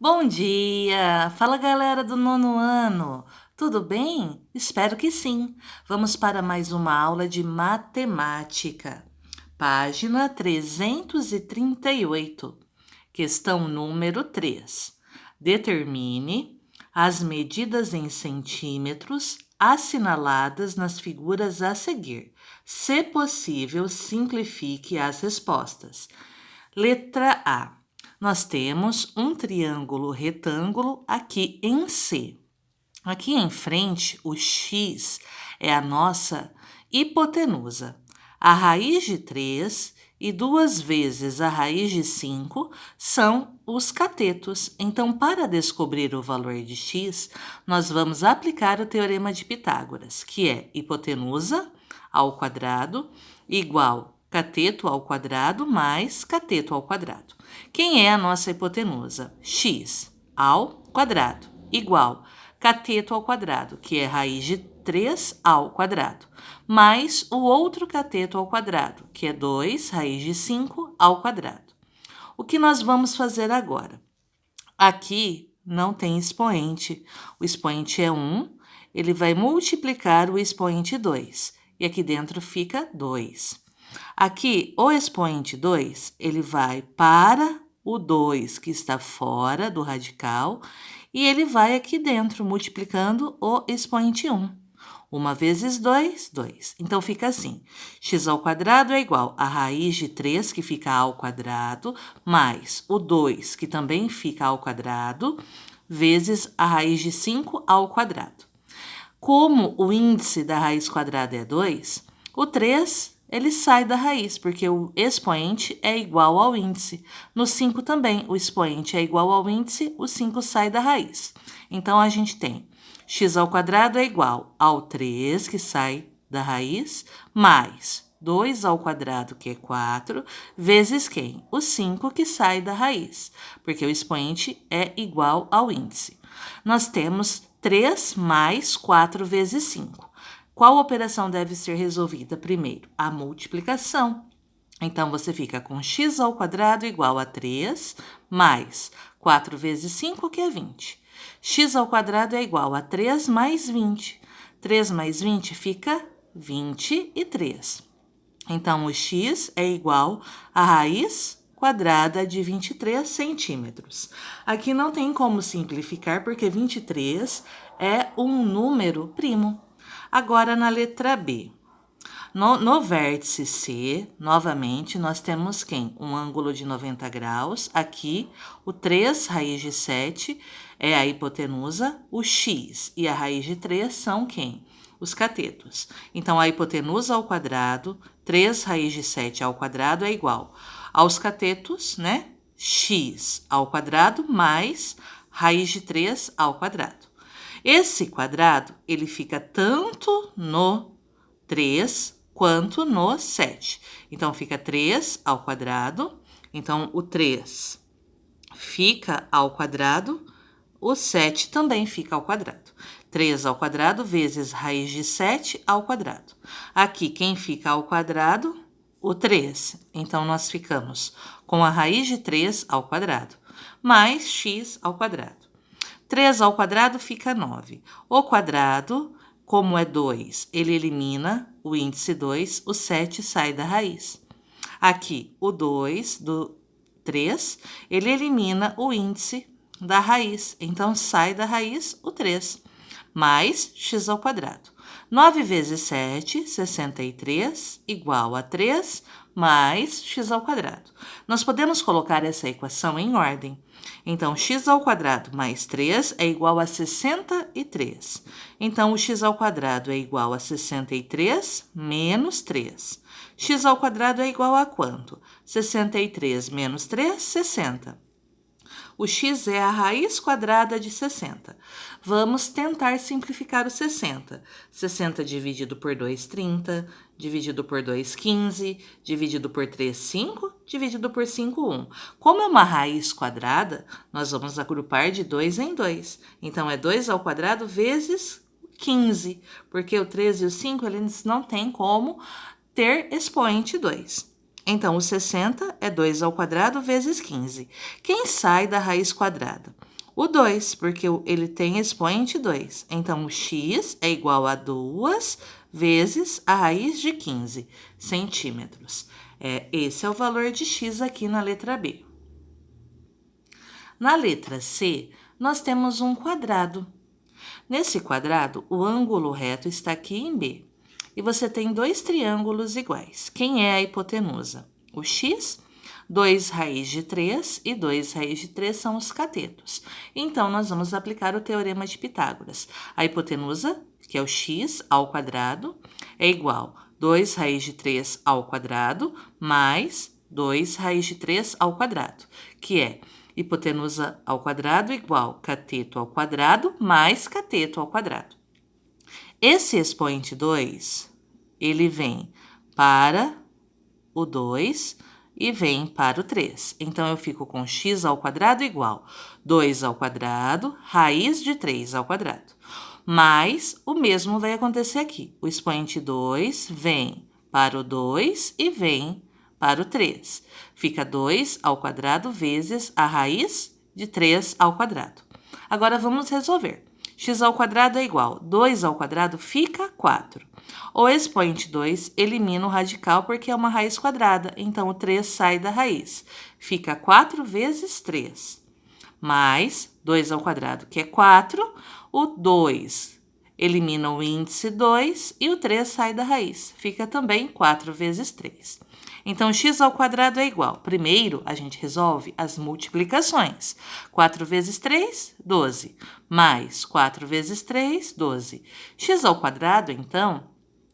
Bom dia! Fala galera do nono ano! Tudo bem? Espero que sim! Vamos para mais uma aula de matemática. Página 338, questão número 3. Determine as medidas em centímetros assinaladas nas figuras a seguir. Se possível, simplifique as respostas. Letra A. Nós temos um triângulo retângulo aqui em C. Aqui em frente, o x é a nossa hipotenusa. A raiz de 3 e 2 vezes a raiz de 5 são os catetos. Então, para descobrir o valor de x, nós vamos aplicar o teorema de Pitágoras, que é hipotenusa ao quadrado igual cateto ao quadrado mais cateto ao quadrado. Quem é a nossa hipotenusa? X ao quadrado igual cateto ao quadrado, que é raiz de 3 ao quadrado, mais o outro cateto ao quadrado, que é 2 raiz de 5 ao quadrado. O que nós vamos fazer agora? Aqui não tem expoente. O expoente é 1, ele vai multiplicar o expoente 2, e aqui dentro fica 2. Aqui, o expoente 2, ele vai para o 2 que está fora do radical e ele vai aqui dentro, multiplicando o expoente 1. 1 vezes 2, 2. Então, fica assim, x ao quadrado é igual a raiz de 3, que fica ao quadrado, mais o 2, que também fica ao quadrado, vezes a raiz de 5 ao quadrado. Como o índice da raiz quadrada é 2, o 3 ele sai da raiz, porque o expoente é igual ao índice. No 5 também, o expoente é igual ao índice, o 5 sai da raiz. Então, a gente tem x ao quadrado é igual ao 3, que sai da raiz, mais 2 ao quadrado, que é 4, vezes quem? O 5, que sai da raiz, porque o expoente é igual ao índice. Nós temos 3 mais 4 vezes 5. Qual operação deve ser resolvida primeiro? A multiplicação. Então, você fica com x ao quadrado igual a 3, mais 4 vezes 5, que é 20. X ao quadrado é igual a 3 mais 20. 3 mais 20 fica 23. Então, o x é igual a raiz quadrada de 23 centímetros. Aqui não tem como simplificar, porque 23 é um número primo. Agora, na letra B. No vértice C, novamente, nós temos quem? Um ângulo de 90 graus. Aqui, o 3 raiz de 7 é a hipotenusa. O x e a raiz de 3 são quem? Os catetos. Então, a hipotenusa ao quadrado, 3 raiz de 7 ao quadrado é igual aos catetos, né? X ao quadrado mais raiz de 3 ao quadrado. Esse quadrado, ele fica tanto no 3 quanto no 7. Então, fica 3 ao quadrado. Então, o 3 fica ao quadrado, o 7 também fica ao quadrado. 3 ao quadrado vezes raiz de 7 ao quadrado. Aqui, quem fica ao quadrado? O 3. Então, nós ficamos com a raiz de 3 ao quadrado, mais x ao quadrado. 3 ao quadrado fica 9. O quadrado, como é 2, ele elimina o índice 2, o 7 sai da raiz. Aqui, o 2 do 3, ele elimina o índice da raiz, então sai da raiz o 3, mais x ao quadrado. 9 vezes 7, 63, igual a 3, mais x ao quadrado. Nós podemos colocar essa equação em ordem. Então, x ao quadrado mais 3 é igual a 63. Então, o x ao quadrado é igual a 63 menos 3. X ao quadrado é igual a quanto? 63 menos 3, 60. O x é a raiz quadrada de 60. Vamos tentar simplificar o 60. 60 dividido por 2, 30. Dividido por 2, 15. Dividido por 3, 5. Dividido por 5, 1. Como é uma raiz quadrada, nós vamos agrupar de 2 em 2. Então, é 2 ao quadrado vezes 15. Porque o 3 e o 5, eles não têm como ter expoente 2. Então, o 60 é 2 ao quadrado vezes 15. Quem sai da raiz quadrada? O 2, porque ele tem expoente 2. Então, o x é igual a 2 vezes a raiz de 15 centímetros. Esse é o valor de x aqui na letra B. Na letra C, nós temos um quadrado. Nesse quadrado, o ângulo reto está aqui em B. E você tem dois triângulos iguais. Quem é a hipotenusa? O x, 2 raiz de 3 e 2 raiz de 3 são os catetos. Então, nós vamos aplicar o teorema de Pitágoras. A hipotenusa, que é o x ao quadrado, é igual a 2 raiz de 3 ao quadrado mais 2 raiz de 3 ao quadrado, que é hipotenusa ao quadrado igual cateto ao quadrado mais cateto ao quadrado. Esse expoente 2, ele vem para o 2 e vem para o 3. Então, eu fico com x ao quadrado igual 2 ao quadrado, raiz de 3 ao quadrado. Mas o mesmo vai acontecer aqui. O expoente 2 vem para o 2 e vem para o 3. Fica 2 ao quadrado vezes a raiz de 3 ao quadrado. Agora, vamos resolver. X ao quadrado é igual, 2 ao quadrado fica 4. O expoente 2 elimina o radical porque é uma raiz quadrada, então o 3 sai da raiz. Fica 4 vezes 3, mais 2 ao quadrado, que é 4. O 2 elimina o índice 2 e o 3 sai da raiz. Fica também 4 vezes 3. Então, x ao quadrado é igual. Primeiro, a gente resolve as multiplicações. 4 vezes 3, 12. Mais 4 vezes 3, 12. X ao quadrado, então,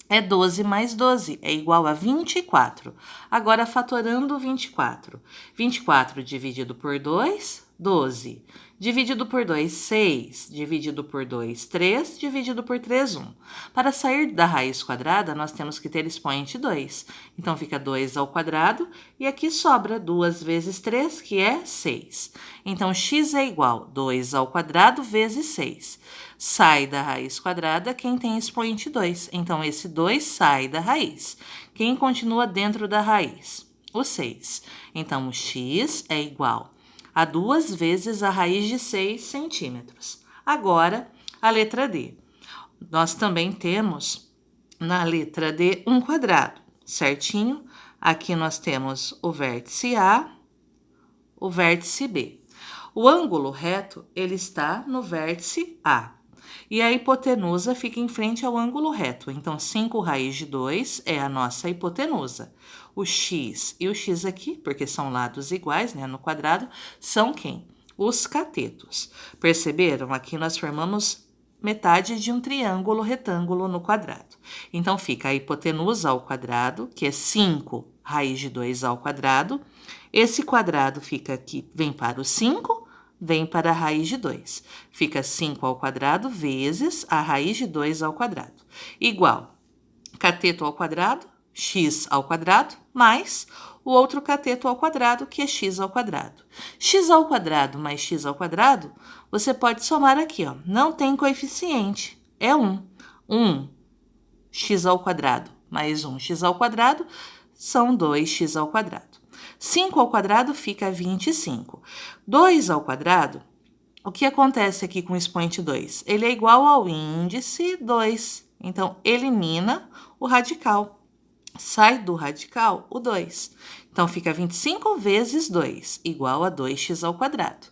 é 12 mais 12, é igual a 24. Agora, fatorando 24. 24 dividido por 2, 12. Dividido por 2, 6. Dividido por 2, 3. Dividido por 3, 1. Para sair da raiz quadrada, nós temos que ter expoente 2. Então, fica 2 ao quadrado e aqui sobra 2 vezes 3, que é 6. Então, x é igual a 2 ao quadrado vezes 6. Sai da raiz quadrada quem tem expoente 2. Então, esse 2 sai da raiz. Quem continua dentro da raiz? O 6. Então, o x é igual a 2 vezes a raiz de 6 centímetros. Agora, a letra D. Nós também temos na letra D um quadrado, certinho? Aqui nós temos o vértice A, o vértice B. O ângulo reto, ele está no vértice A. E a hipotenusa fica em frente ao ângulo reto. Então, 5 raiz de 2 é a nossa hipotenusa. O x e o x aqui, porque são lados iguais, né, no quadrado, são quem? Os catetos. Perceberam? Aqui nós formamos metade de um triângulo retângulo no quadrado. Então, fica a hipotenusa ao quadrado, que é 5 raiz de 2 ao quadrado. Esse quadrado fica aqui, vem para o 5, vem para a raiz de 2. Fica 5 ao quadrado vezes a raiz de 2 ao quadrado. Igual cateto ao quadrado, x ao quadrado, mais o outro cateto ao quadrado, que é x ao quadrado. X ao quadrado mais x ao quadrado, você pode somar aqui, ó. Não tem coeficiente, é 1. 1 x ao quadrado mais 1 x ao quadrado são 2x ao quadrado. 5 ao quadrado fica 25. 2 ao quadrado, o que acontece aqui com o expoente 2? Ele é igual ao índice 2. Então, elimina o radical. Sai do radical o 2. Então, fica 25 vezes 2, igual a 2x ao quadrado.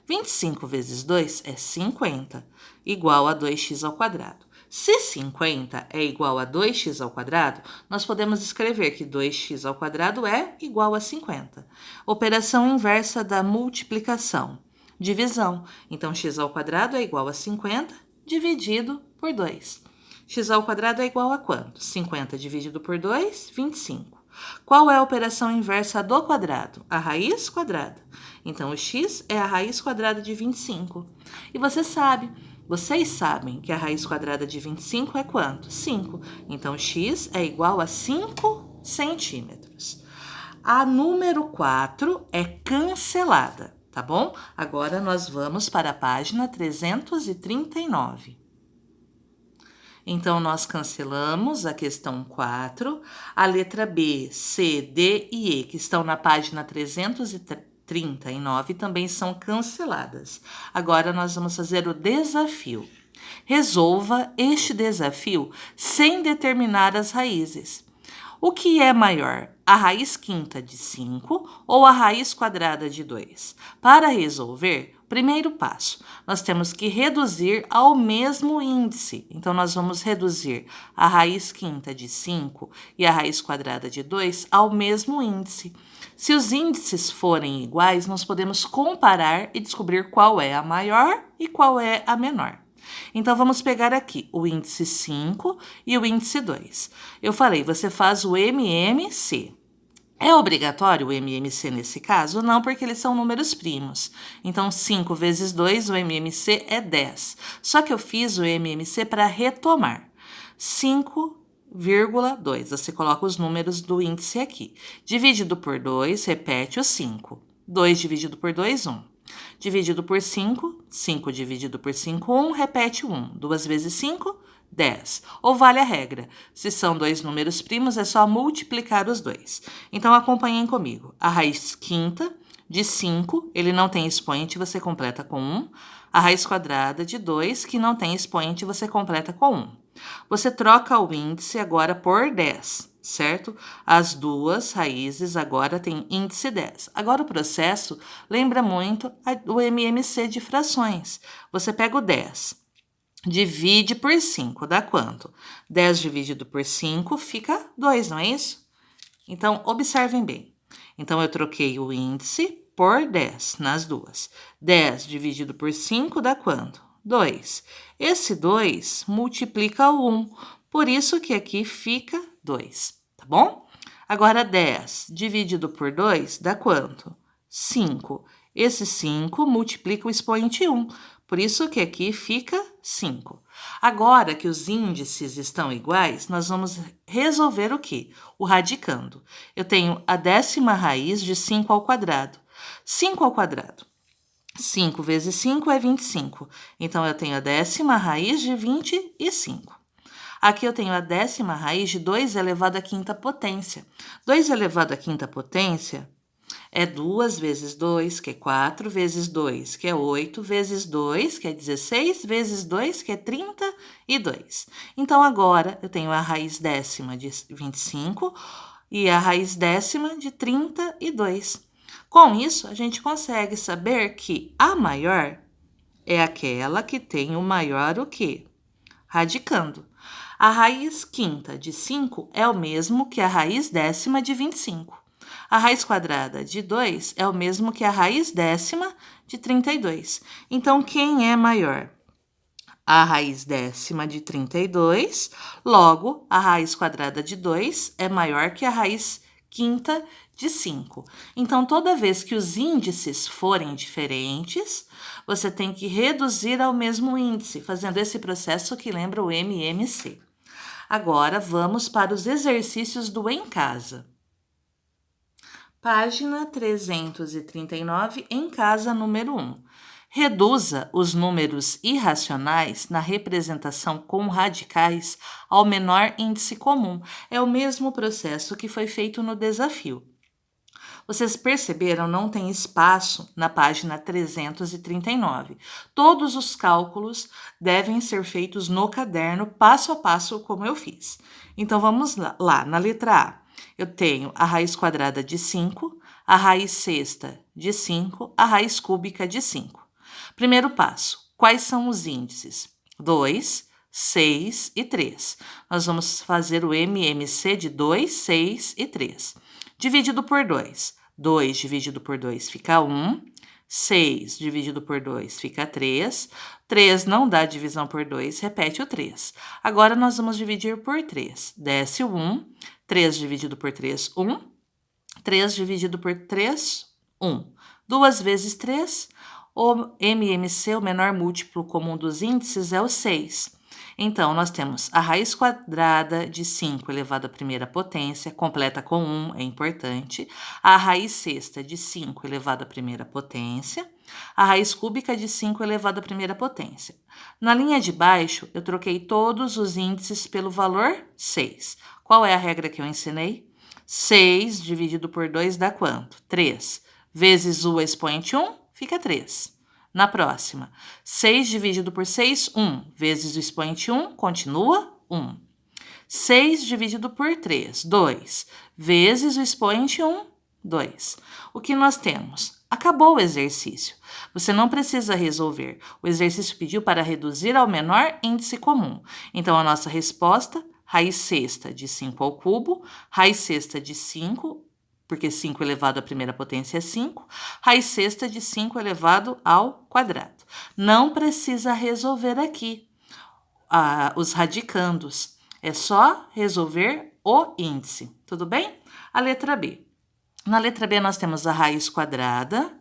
25 vezes 2 é 50, igual a 2x ao quadrado. Se 50 é igual a 2x ao quadrado, nós podemos escrever que 2x ao quadrado é igual a 50. Operação inversa da multiplicação. Divisão. Então, x ao quadrado é igual a 50 dividido por 2. X ao quadrado é igual a quanto? 50 dividido por 2, 25. Qual é a operação inversa do quadrado? A raiz quadrada. Então, o x é a raiz quadrada de 25. E vocês sabem que a raiz quadrada de 25 é quanto? 5. Então, x é igual a 5 centímetros. A número 4 é cancelada, tá bom? Agora, nós vamos para a página 339. Então, nós cancelamos a questão 4, a letra B, C, D e E, que estão na página 339, 30 e 9 também são canceladas. Agora nós vamos fazer o desafio. Resolva este desafio sem determinar as raízes. O que é maior, a raiz quinta de 5 ou a raiz quadrada de 2? Para resolver, primeiro passo, nós temos que reduzir ao mesmo índice. Então, nós vamos reduzir a raiz quinta de 5 e a raiz quadrada de 2 ao mesmo índice. Se os índices forem iguais, nós podemos comparar e descobrir qual é a maior e qual é a menor. Então, vamos pegar aqui o índice 5 e o índice 2. Eu falei, você faz o MMC. É obrigatório o MMC nesse caso? Não, porque eles são números primos. Então, 5 vezes 2, o MMC é 10. Só que eu fiz o MMC para retomar. 5,2. Você coloca os números do índice aqui. Dividido por 2, repete o 5. 2 dividido por 2, 1. Dividido por 5, 5 dividido por 5, 1, repete 1. 2 vezes 5, 10. Ou vale a regra, se são dois números primos, é só multiplicar os dois. Então, acompanhem comigo. A raiz quinta de 5, ele não tem expoente, você completa com 1. A raiz quadrada de 2, que não tem expoente, você completa com 1. Você troca o índice agora por 10. Certo? As duas raízes agora têm índice 10. Agora o processo lembra muito o MMC de frações. Você pega o 10, divide por 5, dá quanto? 10 dividido por 5 fica 2, não é isso? Então, observem bem. Então, eu troquei o índice por 10 nas duas. 10 dividido por 5 dá quanto? 2. Esse 2 multiplica o 1, por isso que aqui fica 2, tá bom? Agora, 10 dividido por 2 dá quanto? 5. Esse 5 multiplica o expoente 1, por isso que aqui fica 5. Agora que os índices estão iguais, nós vamos resolver o quê? O radicando. Eu tenho a 10ª raiz de 5 ao quadrado. 5 ao quadrado. 5 vezes 5 é 25. Então, eu tenho a 10ª raiz de 25. Aqui eu tenho a 10ª raiz de 2 elevado à quinta potência. 2 elevado à quinta potência é 2 vezes 2, que é 4, vezes 2, que é 8, vezes 2, que é 16, vezes 2, que é 32. Então, agora, eu tenho a raiz 10ª de 25 e a raiz 10ª de 32. Com isso, a gente consegue saber que a maior é aquela que tem o maior o quê? Radicando. A raiz quinta de 5 é o mesmo que a raiz 10ª de 25. A raiz quadrada de 2 é o mesmo que a raiz 10ª de 32. Então, quem é maior? A raiz 10ª de 32, logo, a raiz quadrada de 2 é maior que a raiz quinta de 5. Então, toda vez que os índices forem diferentes, você tem que reduzir ao mesmo índice, fazendo esse processo que lembra o MMC. Agora, vamos para os exercícios do em casa. Página 339, em casa, número 1. Reduza os números irracionais na representação com radicais ao menor índice comum. É o mesmo processo que foi feito no desafio. Vocês perceberam, não tem espaço na página 339. Todos os cálculos devem ser feitos no caderno, passo a passo, como eu fiz. Então, vamos lá. Na letra A, eu tenho a raiz quadrada de 5, a raiz sexta de 5, a raiz cúbica de 5. Primeiro passo, quais são os índices? 2, 6 e 3. Nós vamos fazer o MMC de 2, 6 e 3. Dividido por 2. 2 dividido por 2 fica 1. 6 dividido por 2 fica 3. 3 não dá divisão por 2, repete o 3. Agora, nós vamos dividir por 3. Desce o 1. 3 dividido por 3, 1. 3 dividido por 3, 1. 2 vezes 3, o MMC, o menor múltiplo comum dos índices, é o 6. Então, nós temos a raiz quadrada de 5 elevado à primeira potência, completa com 1, é importante. A raiz sexta de 5 elevado à primeira potência. A raiz cúbica de 5 elevado à primeira potência. Na linha de baixo, eu troquei todos os índices pelo valor 6. Qual é a regra que eu ensinei? 6 dividido por 2 dá quanto? 3. vezes u expoente 1, fica 3. Na próxima, 6 dividido por 6, 1, vezes o expoente 1, continua 1. 6 dividido por 3, 2, vezes o expoente 1, 2. O que nós temos? Acabou o exercício. Você não precisa resolver. O exercício pediu para reduzir ao menor índice comum. Então, a nossa resposta, raiz sexta de 5 ao cubo, raiz sexta de 5, porque 5 elevado à primeira potência é 5, raiz sexta de 5 elevado ao quadrado. Não precisa resolver aqui os radicandos. É só resolver o índice, tudo bem? A letra B. Na letra B, nós temos a raiz quadrada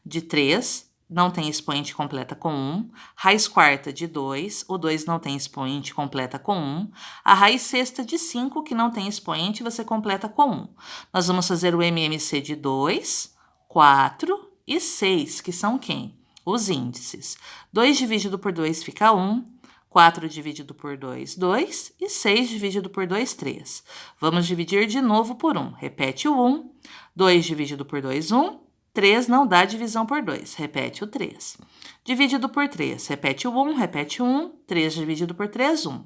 de 3, não tem expoente completa com 1. Raiz quarta de 2, o 2 não tem expoente, completa com 1. A raiz sexta de 5, que não tem expoente, você completa com 1. Nós vamos fazer o MMC de 2, 4 e 6, que são quem? Os índices. 2 dividido por 2 fica 1. 4 dividido por 2, 2. E 6 dividido por 2, 3. Vamos dividir de novo por 1. Repete o 1. 2 dividido por 2, 1. 3 não dá divisão por 2. Repete o 3. Dividido por 3. Repete o 1. Repete o 1. 3 dividido por 3, 1.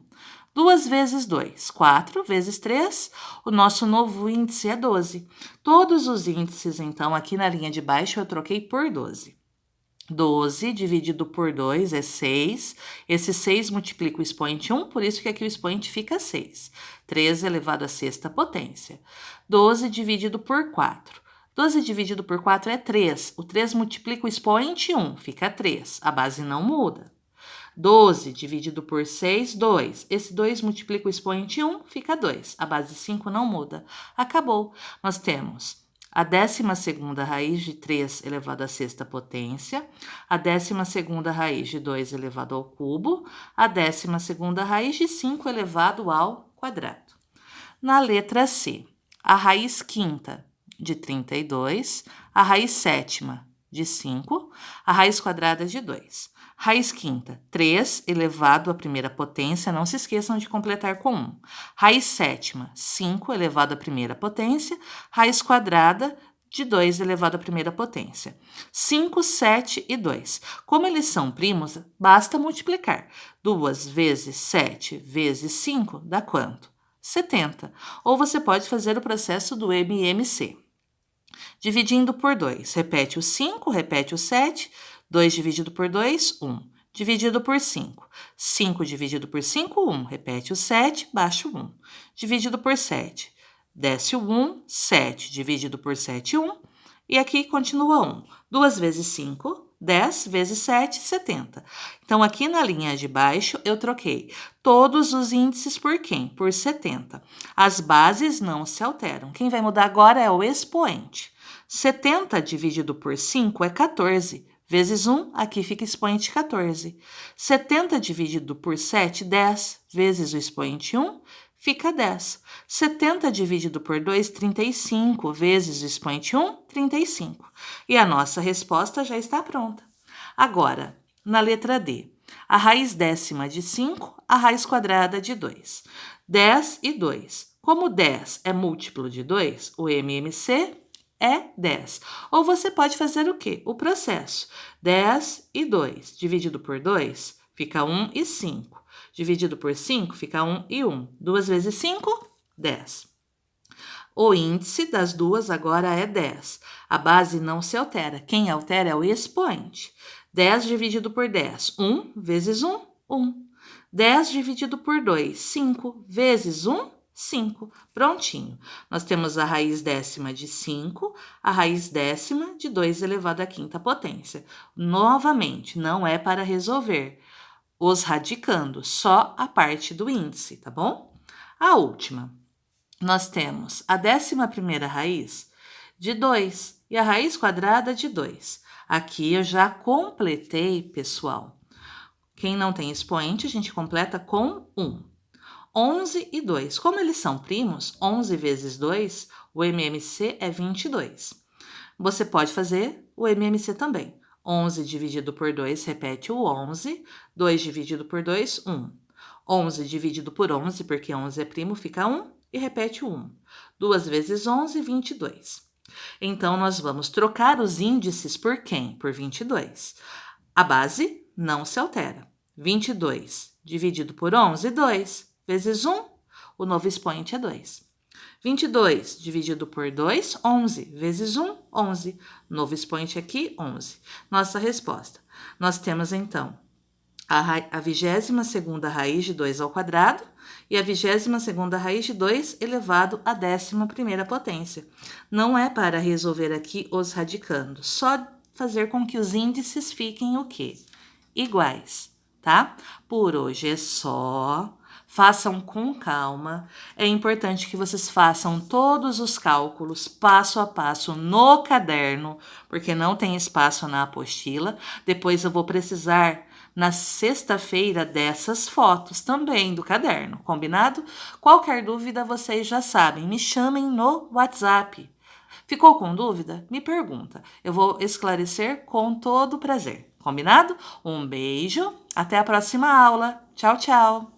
2 vezes 2. 4 vezes 3. O nosso novo índice é 12. Todos os índices, então, aqui na linha de baixo, eu troquei por 12. 12 dividido por 2 é 6. Esse 6 multiplica o expoente 1, por isso que aqui o expoente fica 6. 3 elevado à sexta potência. 12 dividido por 4. 12 dividido por 4 é 3. O 3 multiplica o expoente 1, fica 3. A base não muda. 12 dividido por 6, 2. Esse 2 multiplica o expoente 1, fica 2. A base 5 não muda. Acabou. Nós temos a 12ª raiz de 3 elevado à sexta potência, a 12ª raiz de 2 elevado ao cubo, a 12ª raiz de 5 elevado ao quadrado. Na letra C, a raiz quinta de 32, a raiz sétima de 5, a raiz quadrada de 2. Raiz quinta, 3 elevado à primeira potência, não se esqueçam de completar com 1. Raiz sétima, 5 elevado à primeira potência, raiz quadrada de 2 elevado à primeira potência. 5, 7 e 2. Como eles são primos, basta multiplicar. 2 vezes 7 vezes 5 dá quanto? 70. Ou você pode fazer o processo do MMC. Dividindo por 2, repete o 5, repete o 7, 2 dividido por 2, 1. Dividido por 5. 5 dividido por 5, 1. Repete o 7, baixa o 1. Dividido por 7. Desce o 1, 7 dividido por 7, 1. E aqui continua 1. 2 vezes 5, 10 vezes 7, 70. Então, aqui na linha de baixo, eu troquei todos os índices por quem? Por 70. As bases não se alteram. Quem vai mudar agora é o expoente. 70 dividido por 5 é 14. Vezes 1, aqui fica expoente 14. 70 dividido por 7, 10. Vezes o expoente 1, fica 10. 70 dividido por 2, 35. Vezes o expoente 1, 35. E a nossa resposta já está pronta. Agora, na letra D, a raiz décima de 5, a raiz quadrada de 2. 10 e 2. Como 10 é múltiplo de 2, o MMC é 10. Ou você pode fazer o quê? O processo. 10 e 2. Dividido por 2, fica 1 e 5. Dividido por 5, fica 1 e 1. 2 vezes 5, 10. O índice das duas agora é 10. A base não se altera. Quem altera é o expoente. 10 dividido por 10. 1 vezes 1, 1. 10 dividido por 2, 5 vezes 1, 5. Prontinho. Nós temos a raiz décima de 5, a raiz décima de 2 elevado à quinta potência. Novamente, não é para resolver os radicandos, só a parte do índice, tá bom? A última, nós temos a 11ª raiz de 2 e a raiz quadrada de 2. Aqui eu já completei, pessoal. Quem não tem expoente, a gente completa com 1. 11 e 2. Como eles são primos, 11 vezes 2, o MMC é 22. Você pode fazer o MMC também. 11 dividido por 2, repete o 11. 2 dividido por 2, 1. 11 dividido por 11, porque 11 é primo, fica 1. E repete o 1. 2 vezes 11, 22. Então, nós vamos trocar os índices por quem? Por 22. A base não se altera. 22 dividido por 11, 2. Vezes 1, o novo expoente é 2. 22 dividido por 2, 11. Vezes 1, 11. Novo expoente aqui, 11. Nossa resposta. Nós temos, então, a 22ª raiz de 2 ao quadrado e a 22ª raiz de 2 elevado à 11ª potência. Não é para resolver aqui os radicandos, só fazer com que os índices fiquem o quê? Iguais, tá? Por hoje é só. Façam com calma. É importante que vocês façam todos os cálculos passo a passo no caderno, porque não tem espaço na apostila. Depois eu vou precisar na sexta-feira dessas fotos também do caderno, combinado? Qualquer dúvida vocês já sabem, me chamem no WhatsApp. Ficou com dúvida? Me pergunta. Eu vou esclarecer com todo prazer. Combinado? Um beijo, até a próxima aula. Tchau, tchau!